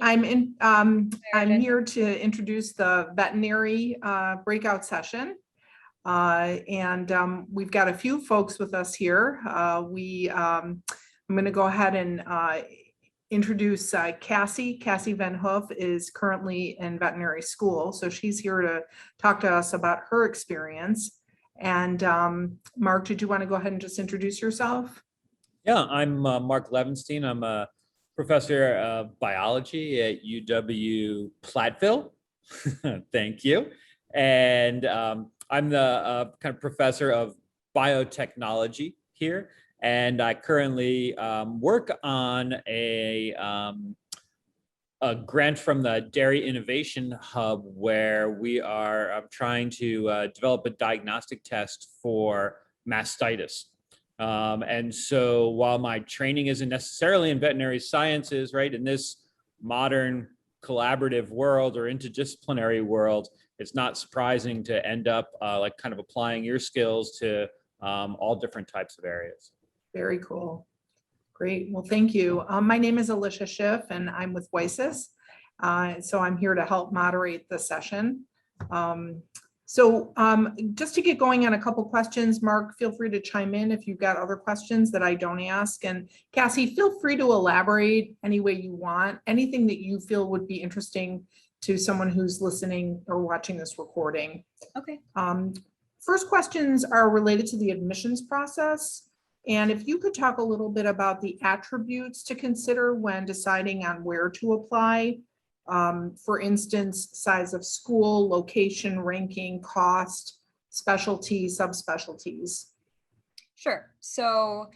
I'm here to introduce the veterinary breakout session. We've got a few folks with us here. I'm going to go ahead and introduce Cassie. Cassie Van Hoof is currently in veterinary school, so she's here to talk to us about her experience. And Mark, did you want to go ahead and just introduce yourself? Yeah, I'm Mark Levenstein. I'm a professor of biology at UW Platteville. Thank you. And I'm the kind of professor of biotechnology here. And I currently work on a grant from the Dairy Innovation Hub, where we are trying to develop a diagnostic test for mastitis. And so while my training isn't necessarily in veterinary sciences, right, in this modern collaborative world or interdisciplinary world, it's not surprising to end up like kind of applying your skills to all different types of areas. Very cool. Great. Well, thank you. My name is Alicia Schiff, and I'm with WiSys. So I'm here to help moderate the session. Just to get going on a couple questions, Mark, feel free to chime in if you've got other questions that I don't ask. And Cassie, feel free to elaborate any way you want, anything that you feel would be interesting to someone who's listening or watching this recording. Okay. First questions are related to the admissions process. And if you could talk a little bit about the attributes to consider when deciding on where to apply. For instance, size of school, location, ranking, cost, specialty, subspecialties. Sure. So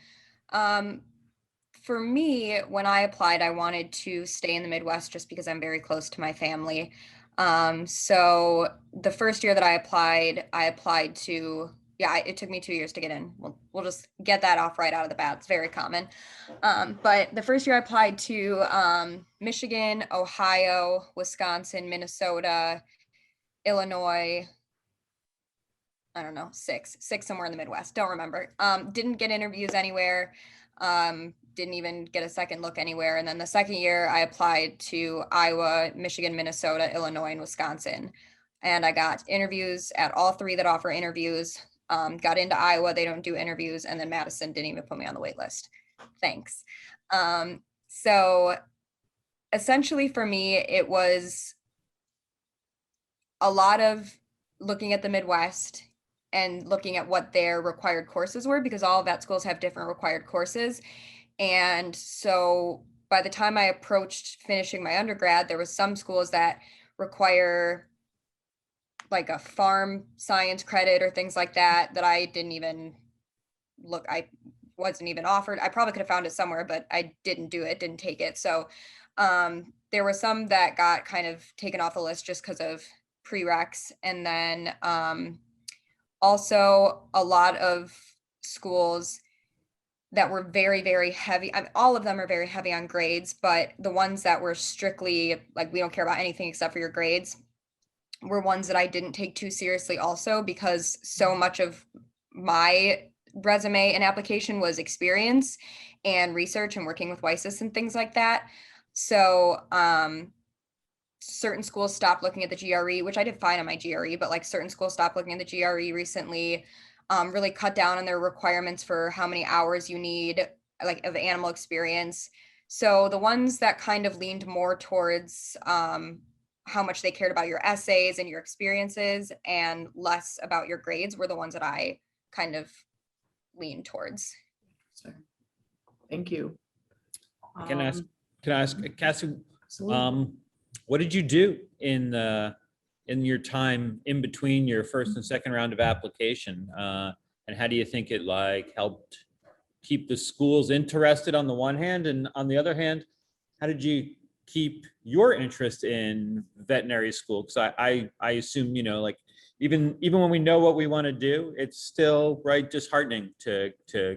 for me, when I applied, I wanted to stay in the Midwest just because I'm very close to my family. So the first year that I applied to, it took me 2 years to get in. We'll just get that off right out of the bat. It's very common. But the first year I applied to Michigan, Ohio, Wisconsin, Minnesota, Illinois. I don't know, six somewhere in the Midwest. Don't remember. Didn't get interviews anywhere. Didn't even get a second look anywhere. And then the second year I applied to Iowa, Michigan, Minnesota, Illinois, and Wisconsin. And I got interviews at all three that offer interviews. Got into Iowa, they don't do interviews, and then Madison didn't even put me on the wait list. Thanks. So essentially for me, it was a lot of looking at the Midwest and looking at what their required courses were, because all vet schools have different required courses. And so by the time I approached finishing my undergrad, there was some schools that require like a farm science credit or things like that, that I didn't even look, I wasn't even offered. I probably could have found it somewhere, but I didn't do it, didn't take it. So there were some that got kind of taken off the list just because of prereqs. And then also a lot of schools that were very, very heavy. I mean, all of them are very heavy on grades, but the ones that were strictly like, we don't care about anything except for your grades, were ones that I didn't take too seriously also, because so much of my resume and application was experience and research and working with WiSys and things like that. So certain schools stopped looking at the GRE, which I did fine on my GRE, but like certain schools stopped looking at the GRE recently, really cut down on their requirements for how many hours you need like of animal experience. So the ones that kind of leaned more towards how much they cared about your essays and your experiences and less about your grades were the ones that I kind of leaned towards. Thank you. Can I ask Cassie, Absolutely. what did you do in your time in between your first and second round of application? And how do you think it like helped keep the schools interested on the one hand, and on the other hand, how did you keep your interest in veterinary school? Because I assume, you know, like even when we know what we want to do, it's still right disheartening to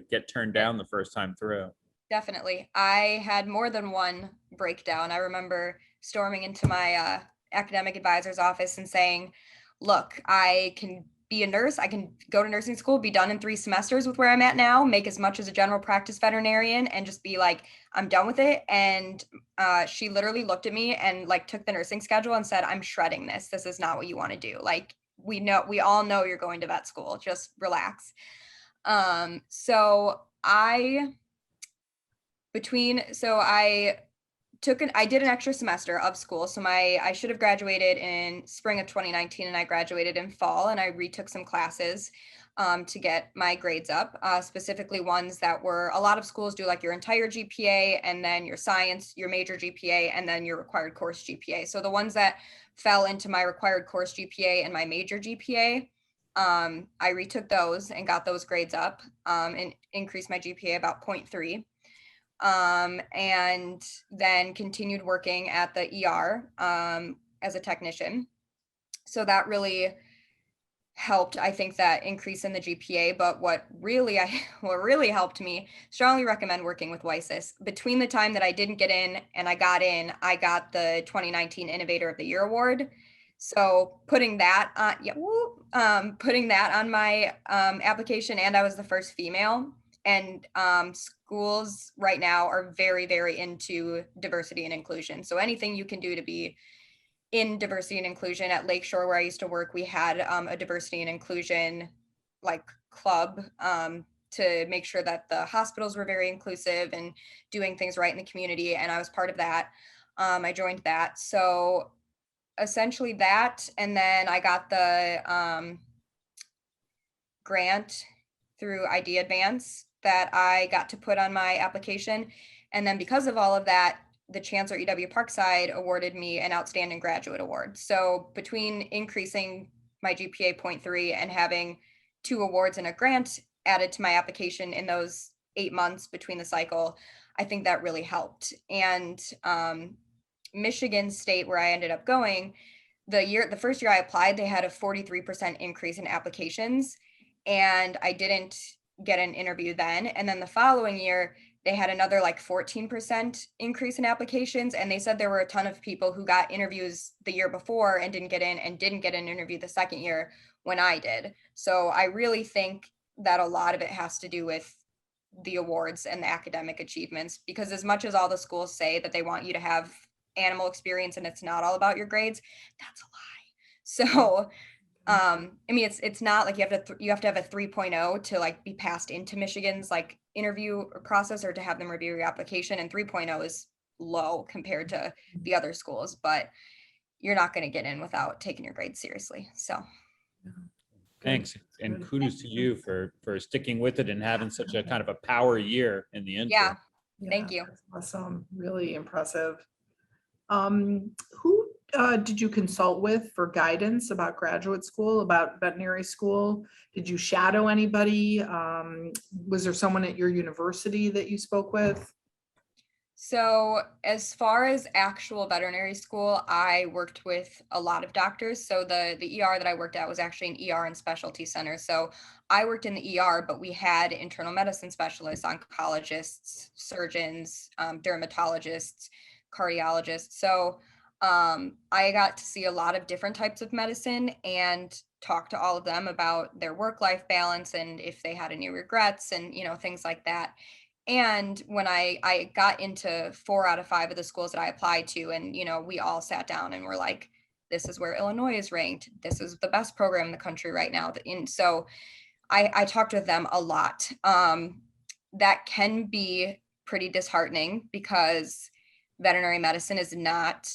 get turned down the first time through. Definitely. I had more than one breakdown. I remember storming into my academic advisor's office and saying, look, I can be a nurse. I can go to nursing school, be done in 3 semesters with where I'm at now, make as much as a general practice veterinarian, and just be like, I'm done with it. And she literally looked at me and like took the nursing schedule and said, I'm shredding this. This is not what you want to do. Like, we all know you're going to vet school. Just relax. So I did an extra semester of school. So I should have graduated in spring of 2019 and I graduated in fall, and I retook some classes to get my grades up, specifically ones that were, a lot of schools do like your entire GPA and then your science, your major GPA, and then your required course GPA. So the ones that fell into my required course GPA and my major GPA, I retook those and got those grades up and increased my GPA about 0.3. And then continued working at the ER as a technician. So that really helped, I think, that increase in the GPA. But what really helped me, strongly recommend working with WiSys. Between the time that I didn't get in and I got in, I got the 2019 Innovator of the Year award. So putting that on my application, and I was the first female. And schools right now are very, very into diversity and inclusion. So anything you can do to be in diversity and inclusion. At Lakeshore, where I used to work, we had a diversity and inclusion like club to make sure that the hospitals were very inclusive and doing things right in the community. And I was part of that. I joined that. So essentially that, and then I got the grant through ID Advance that I got to put on my application. And then because of all of that, the Chancellor EW Parkside awarded me an Outstanding Graduate Award. So between increasing my GPA 0.3 and having 2 awards and a grant added to my application in those 8 months between the cycle, I think that really helped. And Michigan State, where I ended up going, the first year I applied, they had a 43% increase in applications, and I didn't get an interview then. And then the following year, they had another like 14% increase in applications. And they said there were a ton of people who got interviews the year before and didn't get in, and didn't get an interview the second year when I did. So I really think that a lot of it has to do with the awards and the academic achievements, because as much as all the schools say that they want you to have animal experience and it's not all about your grades, that's a lie. So I mean, it's not like you have to have a 3.0 to like be passed into Michigan's like interview process or to have them review your application, and 3.0 is low compared to the other schools, but you're not going to get in without taking your grades seriously. So Thanks, and kudos to you for sticking with it and having such a kind of a power year in the interim. yeah, thank you. That's awesome. Really impressive. Who did you consult with for guidance about graduate school, about veterinary school? Did you shadow anybody? Was there someone at your university that you spoke with? So as far as actual veterinary school, I worked with a lot of doctors. So the ER that I worked at was actually an ER and specialty center. So I worked in the ER, but we had internal medicine specialists, oncologists, surgeons, dermatologists, cardiologists. So I got to see a lot of different types of medicine and talk to all of them about their work-life balance and if they had any regrets and, things like that. And when I got into 4 out of 5 of the schools that I applied to, and, we all sat down and were like, this is where Illinois is ranked. This is the best program in the country right now. And so I talked with them a lot. That can be pretty disheartening because veterinary medicine is not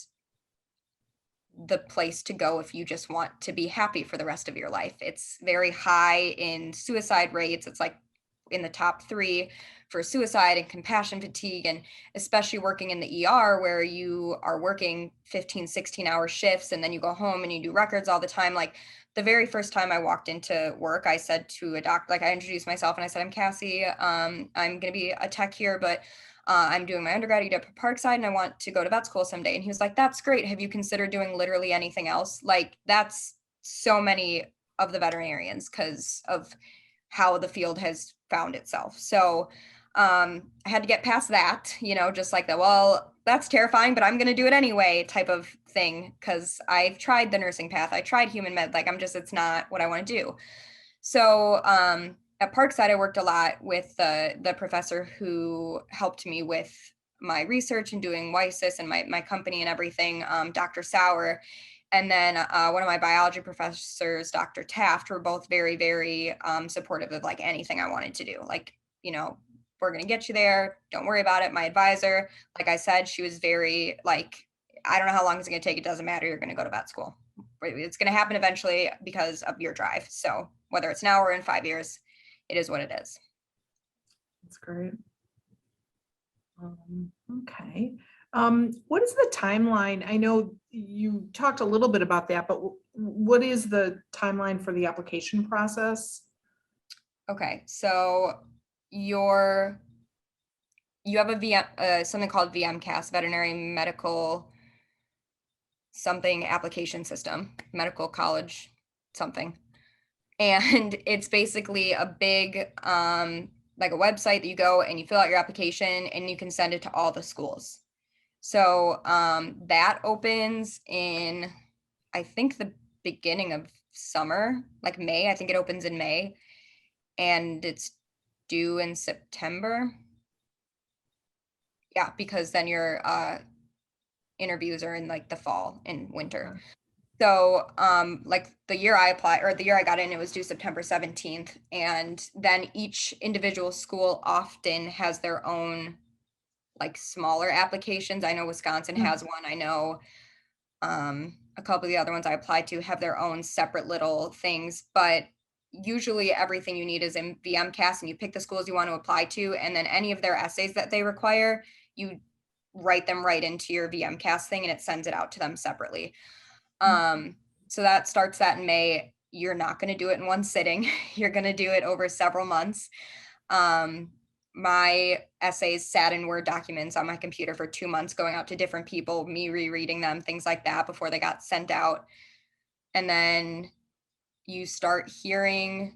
the place to go if you just want to be happy for the rest of your life. It's very high in suicide rates. It's like in the top 3 for suicide and compassion fatigue, and especially working in the ER where you are working 15, 16-hour shifts and then you go home and you do records all the time. Like the very first time I walked into work, I said to a doctor, like I introduced myself and I said, I'm Cassie. I'm going to be a tech here, but I'm doing my undergrad at Parkside and I want to go to vet school someday. And he was like, that's great. Have you considered doing literally anything else? Like that's so many of the veterinarians because of how the field has found itself. So I had to get past that, just like that, well, that's terrifying, but I'm going to do it anyway type of thing. Cause I've tried the nursing path. I tried human med, like it's not what I want to do. So, at Parkside, I worked a lot with the professor who helped me with my research and doing WiSys and my company and everything, Dr. Sauer. And then one of my biology professors, Dr. Taft, were both very, very supportive of like anything I wanted to do. Like, we're going to get you there. Don't worry about it. My advisor, like I said, she was very like, I don't know how long it's going to take. It doesn't matter. You're going to go to vet school. It's going to happen eventually because of your drive. So whether it's now or in 5 years, it is what it is. That's great. Okay. What is the timeline? I know you talked a little bit about that, but what is the timeline for the application process? Okay, so you have a VM, something called VMCAS, Veterinary Medical something application system, medical college something. And it's basically a big, like a website that you go and you fill out your application and you can send it to all the schools. So that opens in, I think, the beginning of summer, like May. I think it opens in May and it's due in September. Yeah, because then your interviews are in like the fall and winter. So like the year I applied, or the year I got in, it was due September 17th. And then each individual school often has their own like smaller applications. I know Wisconsin has one. I know a couple of the other ones I applied to have their own separate little things, but usually everything you need is in VMCAS, and you pick the schools you want to apply to, and then any of their essays that they require, you write them right into your VMCAS thing and it sends it out to them separately. So that starts that in May. You're not going to do it in one sitting. You're going to do it over several months. My essays sat in Word documents on my computer for 2 months, going out to different people, me rereading them, things like that before they got sent out. And then you start hearing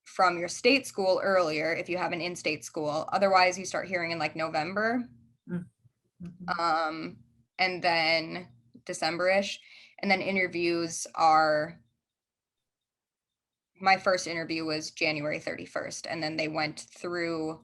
from your state school earlier if you have an in-state school. Otherwise, you start hearing in like November. Mm-hmm. And then December-ish. And then interviews are, my first interview was January 31st. And then they went through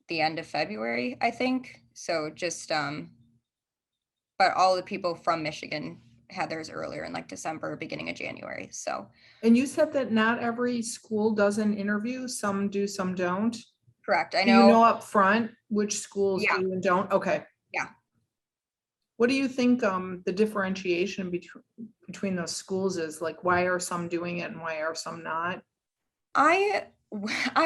the end of February, I think. So just, but all the people from Michigan had theirs earlier in like December, beginning of January. So. And you said that not every school does an interview. Some do, some don't. Correct. I Do know. you know up front which schools Yeah. do and don't? Okay. Yeah. What do you think the differentiation between those schools is? Like, why are some doing it and why are some not? I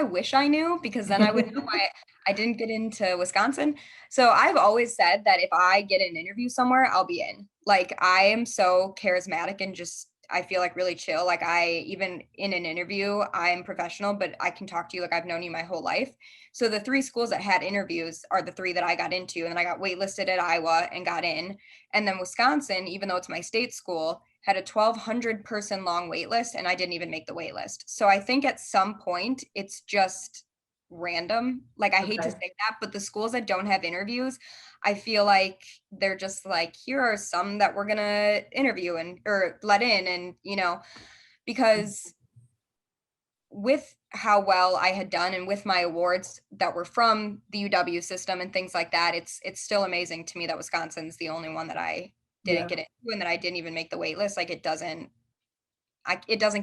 wish I knew, because then I would know why I didn't get into Wisconsin. So I've always said that if I get an interview somewhere, I'll be in. Like, I am so charismatic and just, I feel like really chill. Like, even in an interview, I'm professional, but I can talk to you like I've known you my whole life. So the 3 schools that had interviews are the 3 that I got into. And then I got waitlisted at Iowa and got in. And then Wisconsin, even though it's my state school, had a 1,200 person long wait list, and I didn't even make the wait list. So I think at some point it's just random. Like, I hate to say that, but the schools that don't have interviews, I feel like they're just like, here are some that we're gonna interview or let in, and because with how well I had done and with my awards that were from the UW system and things like that, it's still amazing to me that Wisconsin's the only one that I didn't get into and that I didn't even make the wait list. Like, it doesn't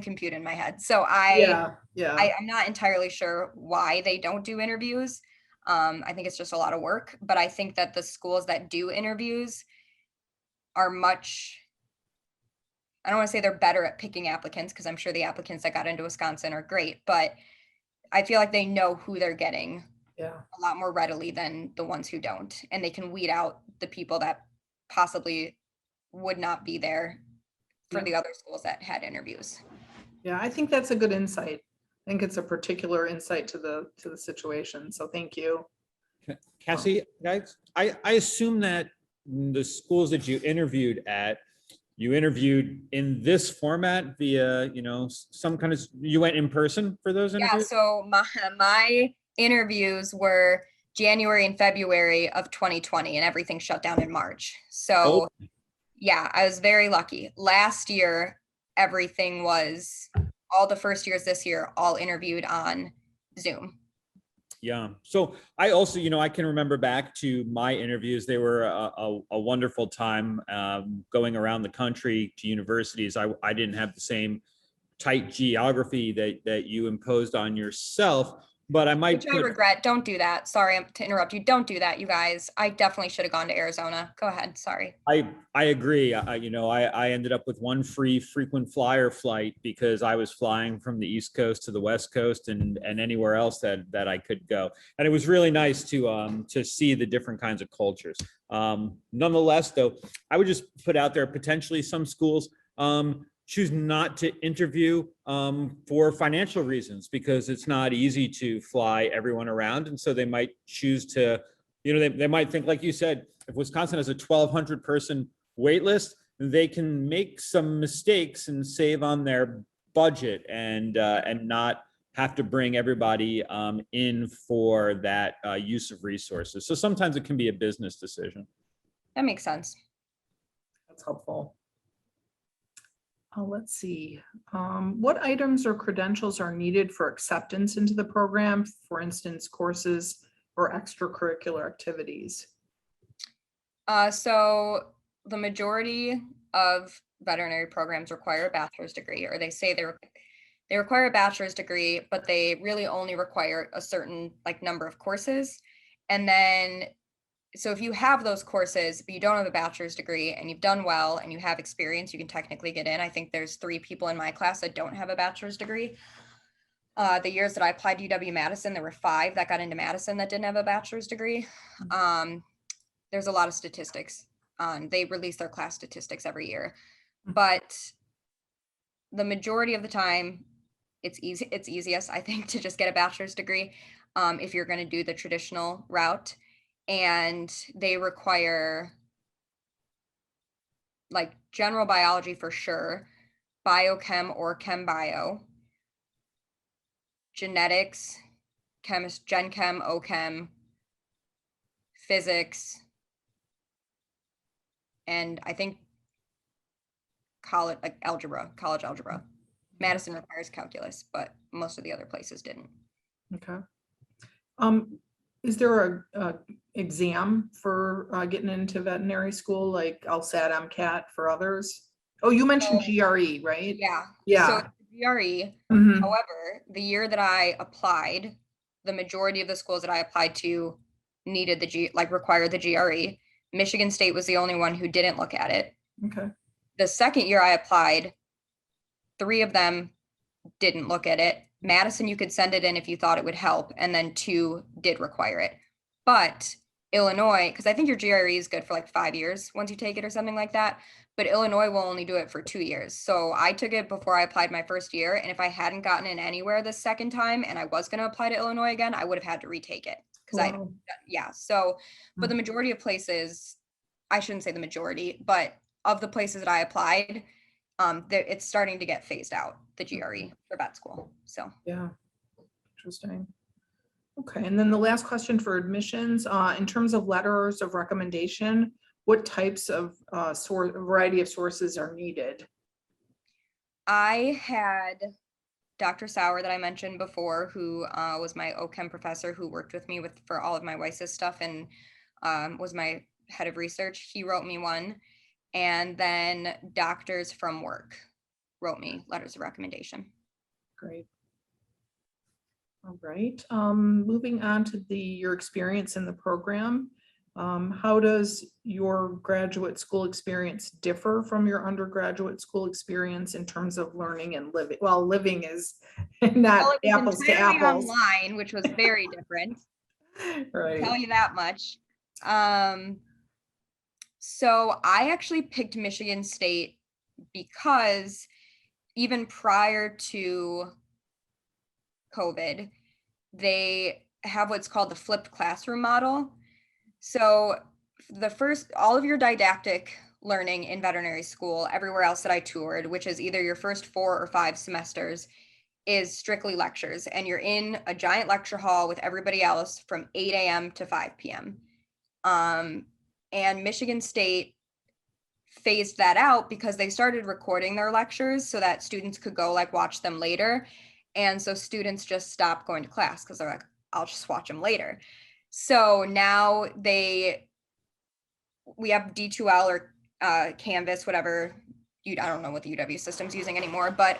compute in my head. So I'm not entirely sure why they don't do interviews. I think it's just a lot of work, but I think that the schools that do interviews are I don't want to say they're better at picking applicants, because I'm sure the applicants that got into Wisconsin are great, but I feel like they know who they're getting a lot more readily than the ones who don't. And they can weed out the people that possibly would not be there for the other schools that had interviews. Yeah, I think that's a good insight. I think it's a particular insight to the situation. So thank you. Cassie, guys, I assume that the schools that you interviewed at, you interviewed in this format via, you know, some kind of, you went in person for those Yeah, interviews? so my interviews were January and February of 2020, and everything shut down in March. So Oh. yeah, I was very lucky. Last year, everything was, all the first years this year, all interviewed on Zoom. Yeah. So I also, you know, I can remember back to my interviews. They were a wonderful time going around the country to universities. I didn't have the same tight geography that you imposed on yourself, but I might Which I regret. Don't do that. Sorry to interrupt you. Don't do that, you guys. I definitely should have gone to Arizona. Go ahead. Sorry. I agree. You know, I ended up with one free frequent flyer flight because I was flying from the East Coast to the West Coast and anywhere else that I could go. And it was really nice to see the different kinds of cultures. Nonetheless, though, I would just put out there potentially some schools choose not to interview for financial reasons because it's not easy to fly everyone around. And so they might choose to, you know, they might think, like you said, if Wisconsin has a 1,200 person wait list, they can make some mistakes and save on their budget and not have to bring everybody in for that use of resources. So sometimes it can be a business decision. That makes sense. That's helpful. Let's see. What items or credentials are needed for acceptance into the program? For instance, courses or extracurricular activities? So the majority of veterinary programs require a bachelor's degree, or they say they require a bachelor's degree, but they really only require a certain like number of courses. And then, so if you have those courses, but you don't have a bachelor's degree and you've done well and you have experience, you can technically get in. I think there's 3 people in my class that don't have a bachelor's degree. The years that I applied to UW-Madison, there were 5 that got into Madison that didn't have a bachelor's degree. There's a lot of statistics on, they release their class statistics every year, but the majority of the time it's easiest, I think, to just get a bachelor's degree if you're going to do the traditional route. And they require like general biology for sure, biochem or chem bio, genetics, gen chem, ochem, physics, and I think college algebra. Madison requires calculus, but most of the other places didn't. Okay. Is there a exam for getting into veterinary school, like LSAT, MCAT for others? Oh, you mentioned GRE, right? Yeah. Yeah. So GRE. Mhm. However, the year that I applied, the majority of the schools that I applied to needed required the GRE. Michigan State was the only one who didn't look at it. Okay. The second year I applied, 3 of them didn't look at it. Madison, you could send it in if you thought it would help, and then 2 did require it. But Illinois, because I think your GRE is good for like 5 years once you take it or something like that, but Illinois will only do it for 2 years. So I took it before I applied my first year, and if I hadn't gotten in anywhere the second time and I was going to apply to Illinois again, I would have had to retake it. Wow. So, but the majority of places, I shouldn't say the majority, but of the places that I applied, it's starting to get phased out, the GRE for vet school. So Yeah, interesting. Okay, and then the last question for admissions, in terms of letters of recommendation, what types of variety of sources are needed? I had Dr. Sauer that I mentioned before, who was my OChem professor who worked with me for all of my WiSys stuff and was my head of research. He wrote me one. And then doctors from work wrote me letters of recommendation. Great. All right. Moving on to your experience in the program. How does your graduate school experience differ from your undergraduate school experience in terms of learning and living? Well, living is not apples to apples. Online, which was very different. Right. I'll tell you that much. So I actually picked Michigan State because even prior to COVID, they have what's called the flipped classroom model. So all of your didactic learning in veterinary school, everywhere else that I toured, which is either your first 4 or 5 semesters, is strictly lectures. And you're in a giant lecture hall with everybody else from 8 a.m. to 5 p.m. And Michigan State phased that out because they started recording their lectures so that students could go like watch them later. And so students just stopped going to class because they're like, I'll just watch them later. So now we have D2L or Canvas, whatever. I don't know what the UW system's using anymore, but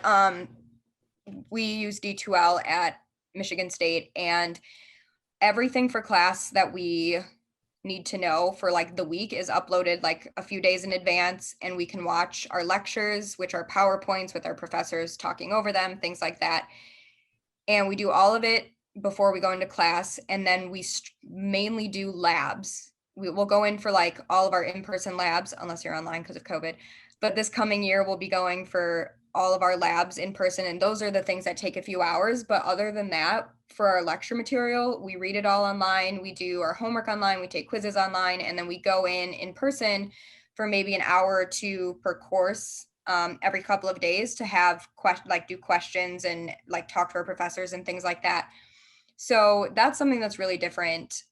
we use D2L at Michigan State, and everything for class that we need to know for like the week is uploaded like a few days in advance, and we can watch our lectures, which are PowerPoints with our professors talking over them, things like that. And we do all of it before we go into class, and then we mainly do labs. We will go in for like all of our in-person labs, unless you're online because of COVID. But this coming year, we'll be going for all of our labs in person, and those are the things that take a few hours. But other than that, for our lecture material, we read it all online, we do our homework online, we take quizzes online, and then we go in person for maybe an hour or 2 per course every couple of days to have do questions and like talk to our professors and things like that. So that's something that's really different.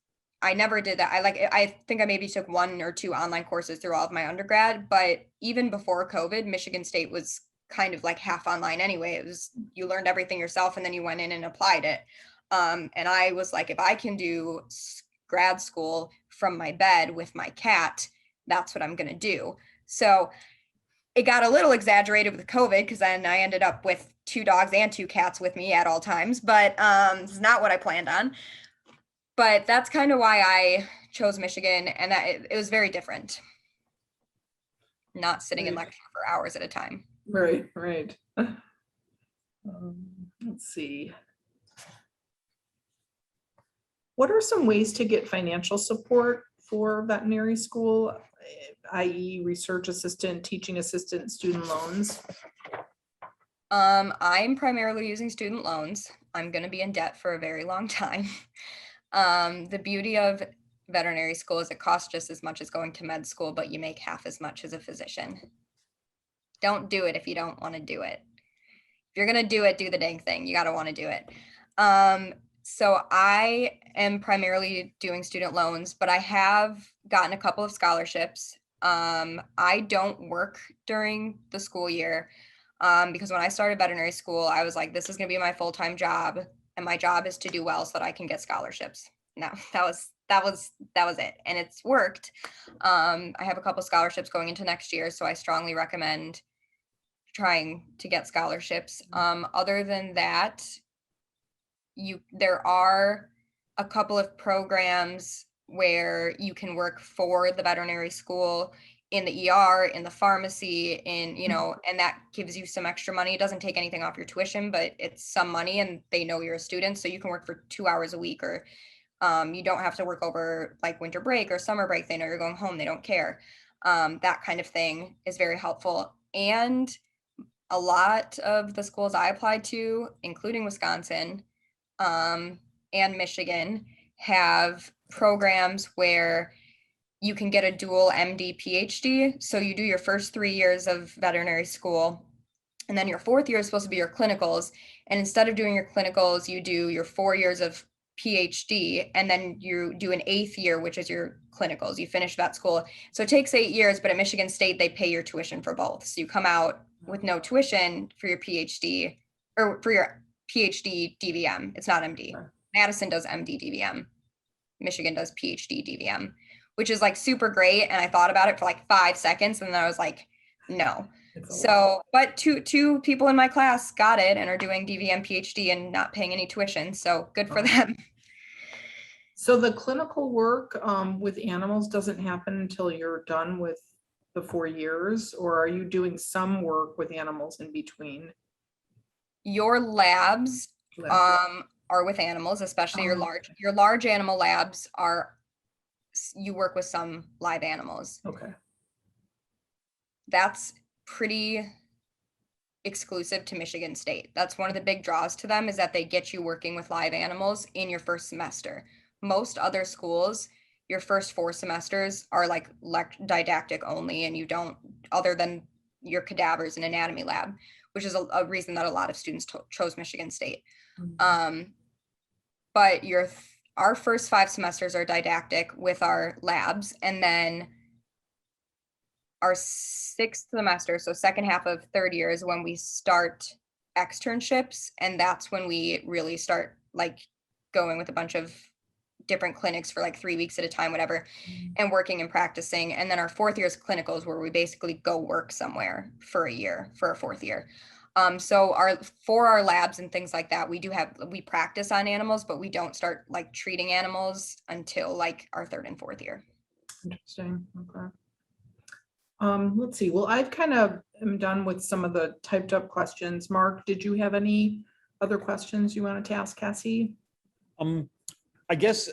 I never did that. I think I maybe took 1 or 2 online courses through all of my undergrad, but even before COVID, Michigan State was kind of like half online anyway. It was, you learned everything yourself and then you went in and applied it. And I was like, if I can do grad school from my bed with my cat, that's what I'm going to do. So it got a little exaggerated with COVID because then I ended up with 2 dogs and 2 cats with me at all times, but it's not what I planned on. But that's kind of why I chose Michigan, and that it was very different. Not sitting in lecture for hours at a time. Right. Let's see. What are some ways to get financial support for veterinary school, i.e. research assistant, teaching assistant, student loans? I'm primarily using student loans. I'm going to be in debt for a very long time. The beauty of veterinary school is it costs just as much as going to med school, but you make half as much as a physician. Don't do it if you don't want to do it. If you're going to do it, do the dang thing. You got to want to do it. So I am primarily doing student loans, but I have gotten a couple of scholarships. I don't work during the school year because when I started veterinary school, I was like, this is going to be my full-time job, and my job is to do well so that I can get scholarships. No, that was it, and it's worked. I have a couple scholarships going into next year, so I strongly recommend trying to get scholarships. Other than that, there are a couple of programs where you can work for the veterinary school in the ER, in the pharmacy, and that gives you some extra money. It doesn't take anything off your tuition, but it's some money, and they know you're a student, so you can work for 2 hours a week, or you don't have to work over like winter break or summer break. They know you're going home. They don't care. That kind of thing is very helpful. And a lot of the schools I applied to, including Wisconsin and Michigan, have programs where you can get a dual MD PhD. So you do your first 3 years of veterinary school, and then your 4th year is supposed to be your clinicals. And instead of doing your clinicals, you do your 4 years of PhD, and then you do an 8th year, which is your clinicals. You finish vet school. So it takes 8 years, but at Michigan State, they pay your tuition for both. So you come out with no tuition for your PhD, or for your PhD DVM. It's not MD. Madison does MD DVM. Michigan does PhD DVM, which is like super great. And I thought about it for like 5 seconds, and then I was like, no. So, but two people in my class got it and are doing DVM PhD and not paying any tuition. So good for them. So the clinical work with animals doesn't happen until you're done with the 4 years, or are you doing some work with animals in between? Your labs are with animals, especially your large animal labs you work with some live animals. Okay. That's pretty exclusive to Michigan State. That's one of the big draws to them, is that they get you working with live animals in your first semester. Most other schools, your first 4 semesters are like didactic only, and you don't, other than your cadavers and anatomy lab, which is a reason that a lot of students chose Michigan State. But our first 5 semesters are didactic with our labs, and then our 6th semester, so second half of 3rd year, is when we start externships, and that's when we really start like going with a bunch of different clinics for like 3 weeks at a time, whatever, and working and practicing. And then our 4th year is clinicals, where we basically go work somewhere for a year for our 4th year. So for our labs and things like that, we practice on animals, but we don't start like treating animals until like our 3rd and 4th year. Interesting. Okay. Let's see. Well, I've kind of am done with some of the typed up questions. Mark, did you have any other questions you wanted to ask Cassie? I guess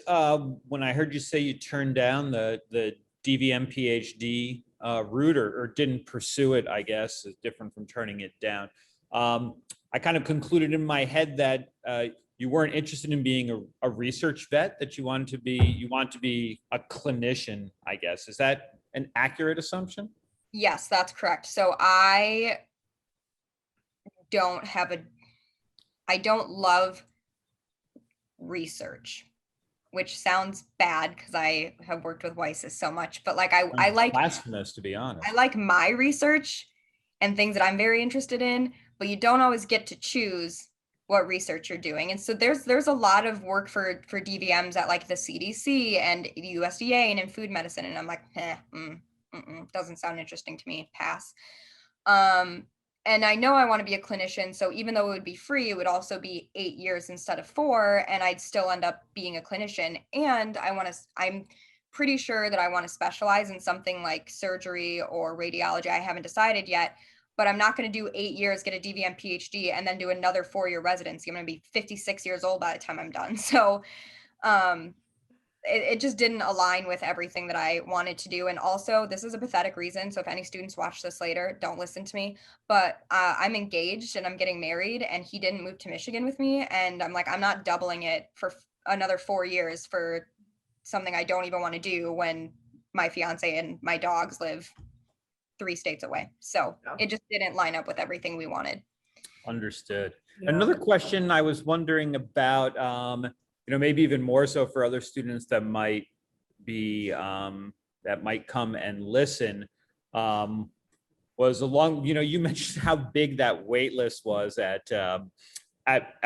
when I heard you say you turned down the DVM PhD route or didn't pursue it, I guess is different from turning it down. I kind of concluded in my head that you weren't interested in being a research vet, that you want to be a clinician, I guess. Is that an accurate assumption? Yes, that's correct. So I don't love research, which sounds bad because I have worked with WiSys so much, but like I like blasphemous, to be honest. I like my research and things that I'm very interested in, but you don't always get to choose what research you're doing. And so there's a lot of work for DVMs at like the CDC and the USDA and in food medicine. And I'm like, doesn't sound interesting to me, pass. And I know I want to be a clinician. So even though it would be free, it would also be 8 years instead of 4, and I'd still end up being a clinician. And I'm pretty sure that I want to specialize in something like surgery or radiology. I haven't decided yet, but I'm not going to do 8 years, get a DVM PhD, and then do another 4-year residency. I'm going to be 56 years old by the time I'm done. So it just didn't align with everything that I wanted to do. And also, this is a pathetic reason. So if any students watch this later, don't listen to me. But I'm engaged and I'm getting married, and he didn't move to Michigan with me. And I'm like, I'm not doubling it for another 4 years for something I don't even want to do when my fiance and my dogs live 3 states away. So it just didn't line up with everything we wanted. Understood. Yeah. Another question I was wondering about, maybe even more so for other students that might be, that might come and listen, was you mentioned how big that wait list was at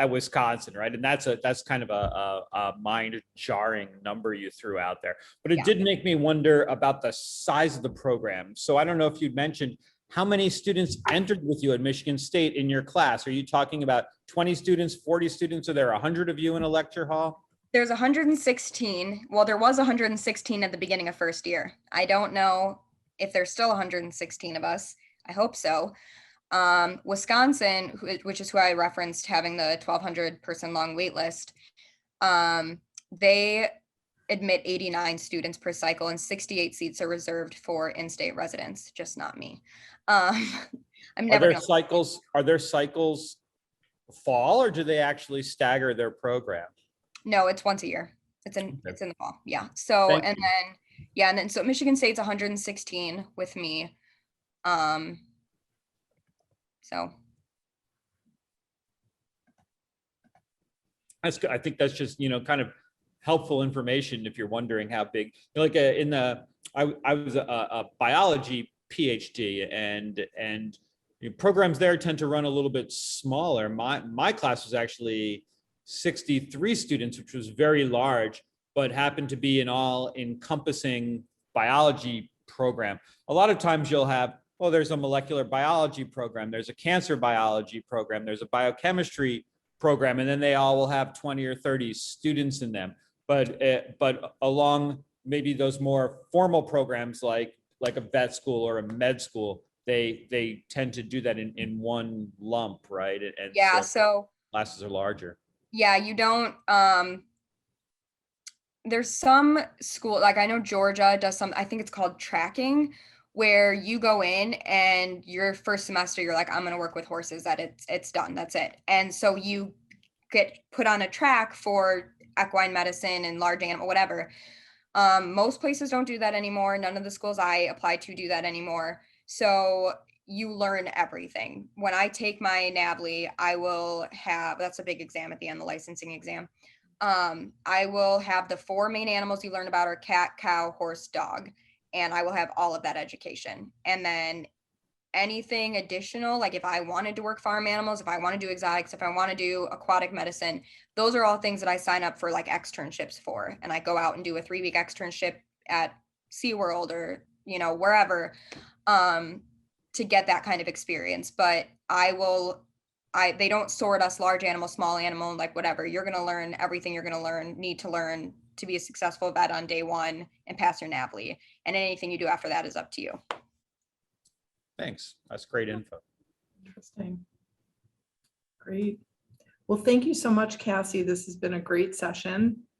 Wisconsin, right? And that's kind of a mind-jarring number you threw out there. But it did make me wonder about the size of the program. So I don't know if you'd mentioned how many students entered with you at Michigan State in your class. Are you talking about 20 students, 40 students? Are there 100 of you in a lecture hall? There's 116. Well, there was 116 at the beginning of first year. I don't know if there's still 116 of us. I hope so. Wisconsin, which is who I referenced having the 1,200 person long wait list, they admit 89 students per cycle, and 68 seats are reserved for in-state residents, just not me. I'm never. Are there cycles fall, or do they actually stagger their program? No, it's once a year. It's in the fall. Yeah. So and then so Michigan State's 116 with me. So that's good. I think that's just kind of helpful information if you're wondering how big. I was a biology PhD, and programs there tend to run a little bit smaller. My class was actually 63 students, which was very large, but happened to be an all-encompassing biology program. A lot of times you'll have, there's a molecular biology program, there's a cancer biology program, there's a biochemistry program, and then they all will have 20 or 30 students in them. But along maybe those more formal programs like a vet school or a med school, they tend to do that in one lump, right? And so classes are larger. Yeah, you don't, there's some school, like I know Georgia does some, I think it's called tracking, where you go in and your first semester, you're like, I'm going to work with horses, that it's done, that's it. And so you get put on a track for equine medicine and large animal, whatever. Most places don't do that anymore. None of the schools I applied to do that anymore. So you learn everything. When I take my NAVLE, I will have, that's a big exam at the end, the licensing exam. I will have the 4 main animals you learn about are cat, cow, horse, dog, and I will have all of that education. And then anything additional, like if I wanted to work farm animals, if I want to do exotics, if I want to do aquatic medicine, those are all things that I sign up for like externships for. And I go out and do a 3-week externship at SeaWorld or, you know, wherever, to get that kind of experience. But they don't sort us large animal, small animal, like whatever. You're going to learn everything you're going to need to learn to be a successful vet on day 1 and pass your NAVLE. And anything you do after that is up to you. Thanks. That's great info. Interesting. Great. Well, thank you so much, Cassie. This has been a great session.